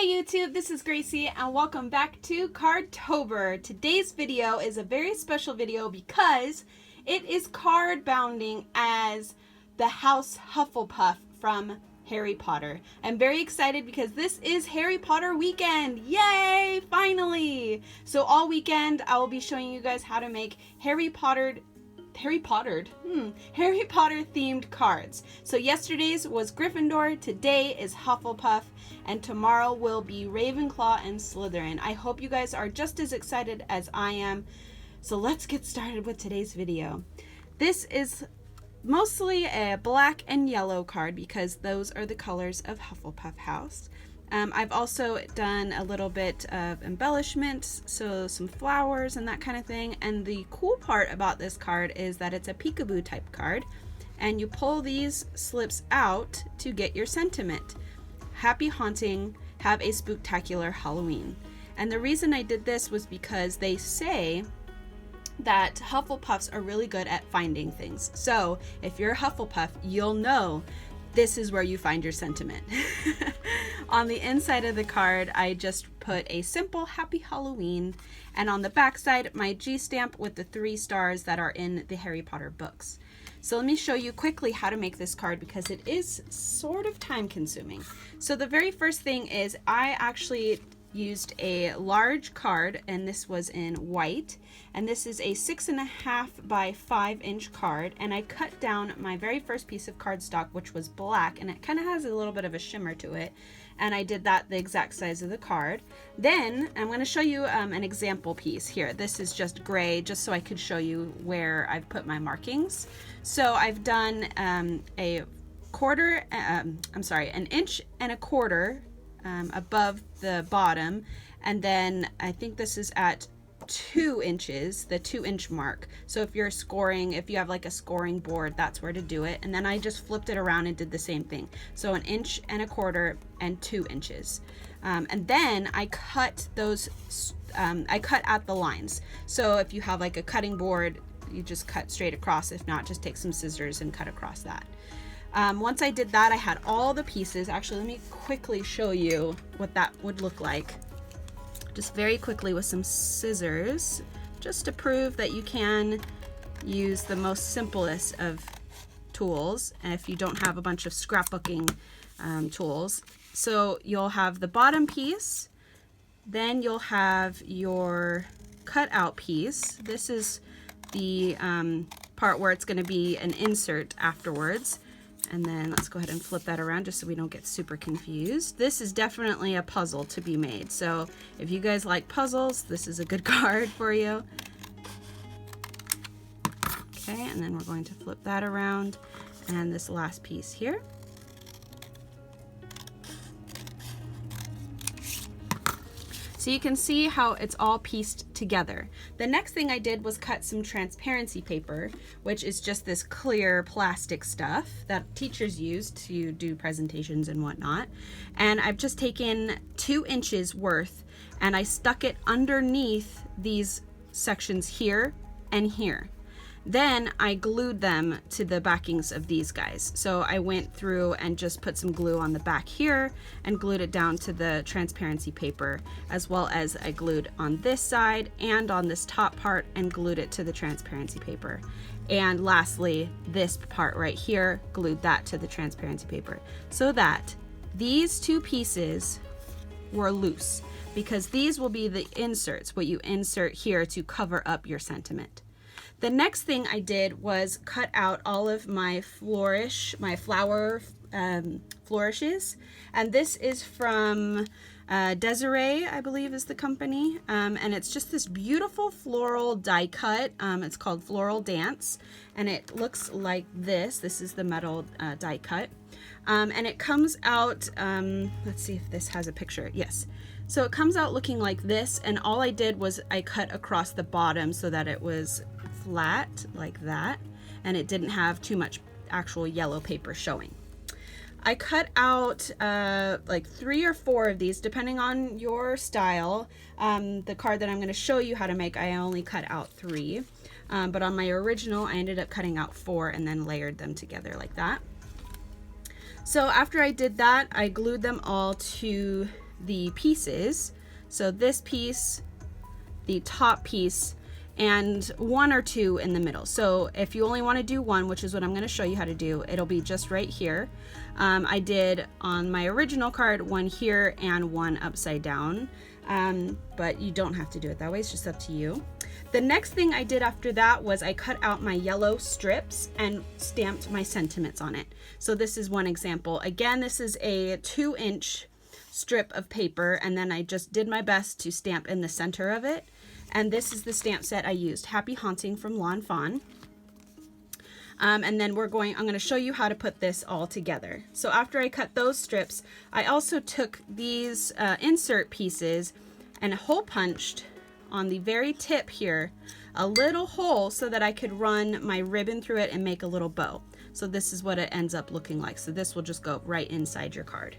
Hey YouTube, this is Gracie and welcome back to Card-tober. Today's video is a very special video because it is card bounding as the House Hufflepuff from Harry Potter. I'm very excited because this is Harry Potter weekend. Yay! Finally! So all weekend I will be showing you guys how to make Harry Potter themed cards. So yesterday's was Gryffindor, today is Hufflepuff, and tomorrow will be Ravenclaw and Slytherin. I hope you guys are just as excited as I am. So let's get started with today's video. This is mostly a black and yellow card because those are the colors of Hufflepuff House. I've also done a little bit of embellishments, so some flowers and that kind of thing. And the cool part about this card is that it's a peekaboo type card, and you pull these slips out to get your sentiment. Happy haunting, have a spooktacular Halloween. And the reason I did this was because they say that Hufflepuffs are really good at finding things. So if you're a Hufflepuff, you'll know this is where you find your sentiment. On the inside of the card, I just put a simple Happy Halloween, and on the back side, my G stamp with the 3 stars that are in the Harry Potter books. So let me show you quickly how to make this card because it is sort of time consuming. So the very first thing is I actually used a large card, and this was in white, and this is a 6.5 by 5 inch card, and I cut down my very first piece of cardstock, which was black, and it kind of has a little bit of a shimmer to it, and I did that the exact size of the card. Then I'm going to show you an example piece here. This is just gray, just so I could show you where I've put my markings. So I've done an inch and a quarter above the bottom, and then I think this is at 2 inches, the 2-inch mark. So if you have like a scoring board, that's where to do it. And then I just flipped it around and did the same thing. So an inch and a quarter and 2 inches. And then I cut those, I cut at the lines. So if you have like a cutting board, you just cut straight across. If not, just take some scissors and cut across that. Once I did that, I had all the pieces. Actually, let me quickly show you what that would look like. Just very quickly with some scissors, just to prove that you can use the most simplest of tools if you don't have a bunch of scrapbooking tools. So you'll have the bottom piece, then you'll have your cutout piece. This is the part where it's going to be an insert afterwards. And then let's go ahead and flip that around just so we don't get super confused. This is definitely a puzzle to be made. So if you guys like puzzles, this is a good card for you. Okay, and then we're going to flip that around, and this last piece here. So you can see how it's all pieced together. The next thing I did was cut some transparency paper, which is just this clear plastic stuff that teachers use to do presentations and whatnot. And I've just taken 2 inches worth, and I stuck it underneath these sections here and here. Then I glued them to the backings of these guys. So I went through and just put some glue on the back here and glued it down to the transparency paper, as well as I glued on this side and on this top part and glued it to the transparency paper. And lastly, this part right here, glued that to the transparency paper so that these 2 pieces were loose, because these will be the inserts, what you insert here to cover up your sentiment. The next thing I did was cut out all of my flower flourishes, and this is from Desiree, I believe is the company, and it's just this beautiful floral die cut. It's called Floral Dance, and it looks like this. This is the metal die cut, and it comes out, let's see if this has a picture. Yes. So it comes out looking like this, and all I did was I cut across the bottom so that it was flat like that, and it didn't have too much actual yellow paper showing. I cut out like 3 or 4 of these depending on your style. The card that I'm going to show you how to make, I only cut out 3, but on my original I ended up cutting out 4 and then layered them together like that. So after I did that, I glued them all to the pieces. So this piece, the top piece, and one or two in the middle. So if you only want to do one, which is what I'm going to show you how to do, it'll be just right here. I did on my original card one here and one upside down, but you don't have to do it that way. It's just up to you. The next thing I did after that was I cut out my yellow strips and stamped my sentiments on it. So this is one example. Again, this is a 2-inch strip of paper, and then I just did my best to stamp in the center of it. And this is the stamp set I used, Happy Haunting from Fawn. And then I'm going to show you how to put this all together. So after I cut those strips, I also took these insert pieces and hole punched on the very tip here a little hole so that I could run my ribbon through it and make a little bow. So this is what it ends up looking like. So this will just go right inside your card.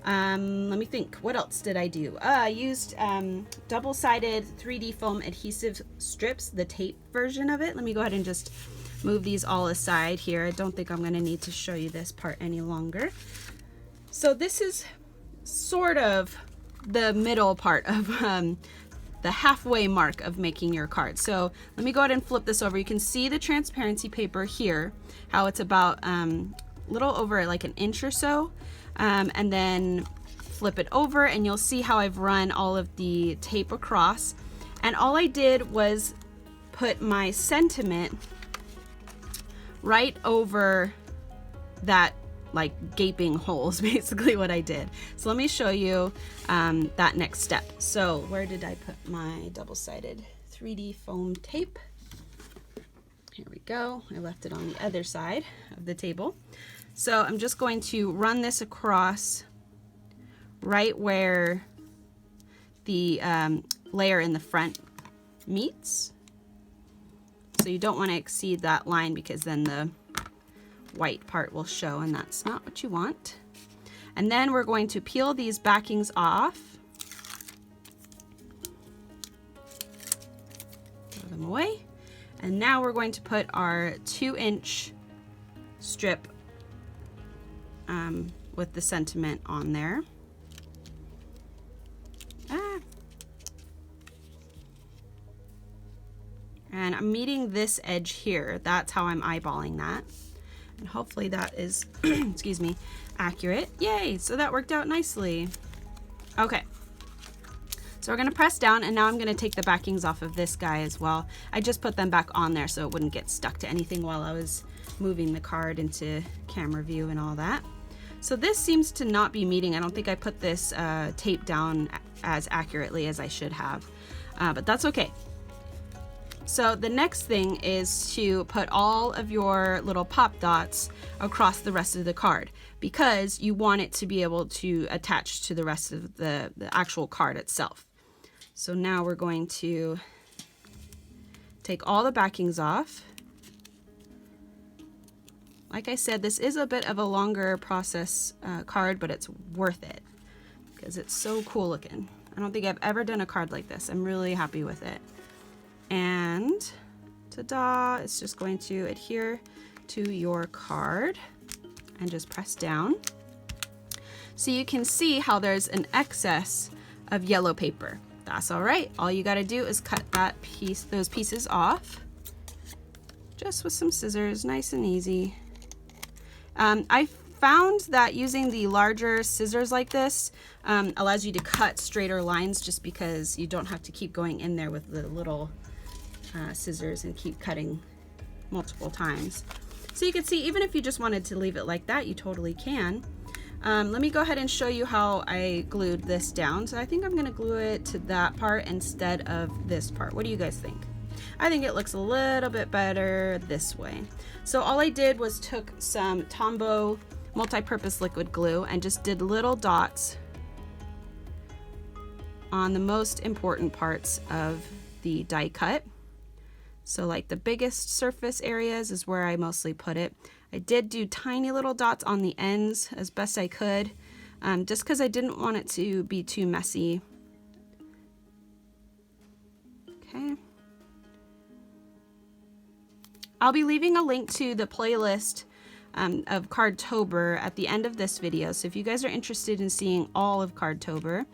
Let me think, what else did I do? I used double-sided 3D foam adhesive strips, the tape version of it. Let me go ahead and just move these all aside here. I don't think I'm going to need to show you this part any longer. So this is sort of the middle part of the halfway mark of making your card. So let me go ahead and flip this over. You can see the transparency paper here, how it's about little over like an inch or so. And then flip it over and you'll see how I've run all of the tape across. And all I did was put my sentiment right over that like gaping hole is basically what I did. So let me show you that next step. So where did I put my double-sided 3D foam tape? Here we go. I left it on the other side of the table. So I'm just going to run this across right where the layer in the front meets. So you don't want to exceed that line because then the white part will show, and that's not what you want. And then we're going to peel these backings off. Throw them away. And now we're going to put our 2-inch strip with the sentiment on there. And I'm meeting this edge here. That's how I'm eyeballing that. And hopefully that is, excuse me, accurate. Yay, so that worked out nicely. Okay, so we're gonna press down, and now I'm gonna take the backings off of this guy as well. I just put them back on there so it wouldn't get stuck to anything while I was moving the card into camera view and all that. So this seems to not be meeting. I don't think I put this tape down as accurately as I should have, but that's okay. So the next thing is to put all of your little pop dots across the rest of the card, because you want it to be able to attach to the rest of the actual card itself. So now we're going to take all the backings off. Like I said, this is a bit of a longer process card, but it's worth it because it's so cool looking. I don't think I've ever done a card like this. I'm really happy with it. And ta-da, it's just going to adhere to your card and just press down. So you can see how there's an excess of yellow paper. That's all right. All you got to do is cut those pieces off just with some scissors, nice and easy. I found that using the larger scissors like this allows you to cut straighter lines, just because you don't have to keep going in there with the little scissors and keep cutting multiple times. So you can see, even if you just wanted to leave it like that, you totally can. Let me go ahead and show you how I glued this down. So I think I'm going to glue it to that part instead of this part. What do you guys think? I think it looks a little bit better this way. So all I did was took some Tombow multi-purpose liquid glue and just did little dots on the most important parts of the die cut. So like the biggest surface areas is where I mostly put it. I did do tiny little dots on the ends as best I could, just because I didn't want it to be too messy. Okay. I'll be leaving a link to the playlist of Card-tober at the end of this video. So if you guys are interested in seeing all of Card-tober,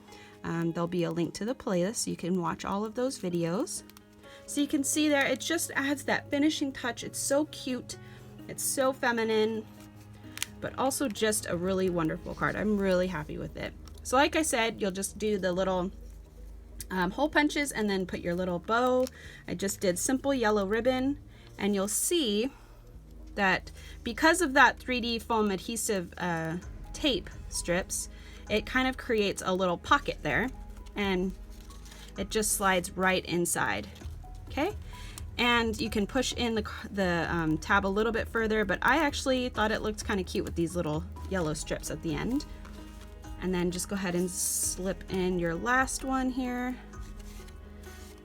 there'll be a link to the playlist so you can watch all of those videos. So you can see there, it just adds that finishing touch. It's so cute. It's so feminine, but also just a really wonderful card. I'm really happy with it. So like I said, you'll just do the little hole punches and then put your little bow. I just did simple yellow ribbon, and you'll see that because of that 3D foam adhesive tape strips, it kind of creates a little pocket there, and it just slides right inside. Okay, and you can push in the tab a little bit further, but I actually thought it looked kind of cute with these little yellow strips at the end. And then just go ahead and slip in your last one here.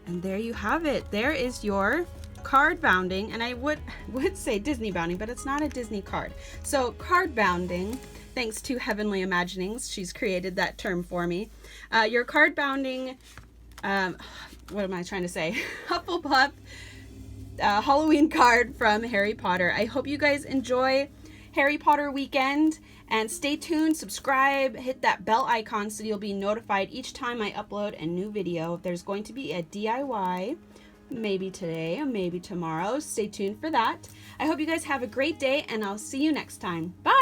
And there you have it. There is your card bounding, and I would say Disney bounding, but it's not a Disney card. So card bounding, thanks to Heavenly Imaginings, she's created that term for me. Your card bounding, what am I trying to say? Hufflepuff Halloween card from Harry Potter. I hope you guys enjoy Harry Potter weekend, and stay tuned, subscribe, hit that bell icon so you'll be notified each time I upload a new video. There's going to be a DIY, maybe today or maybe tomorrow. Stay tuned for that. I hope you guys have a great day, and I'll see you next time. Bye!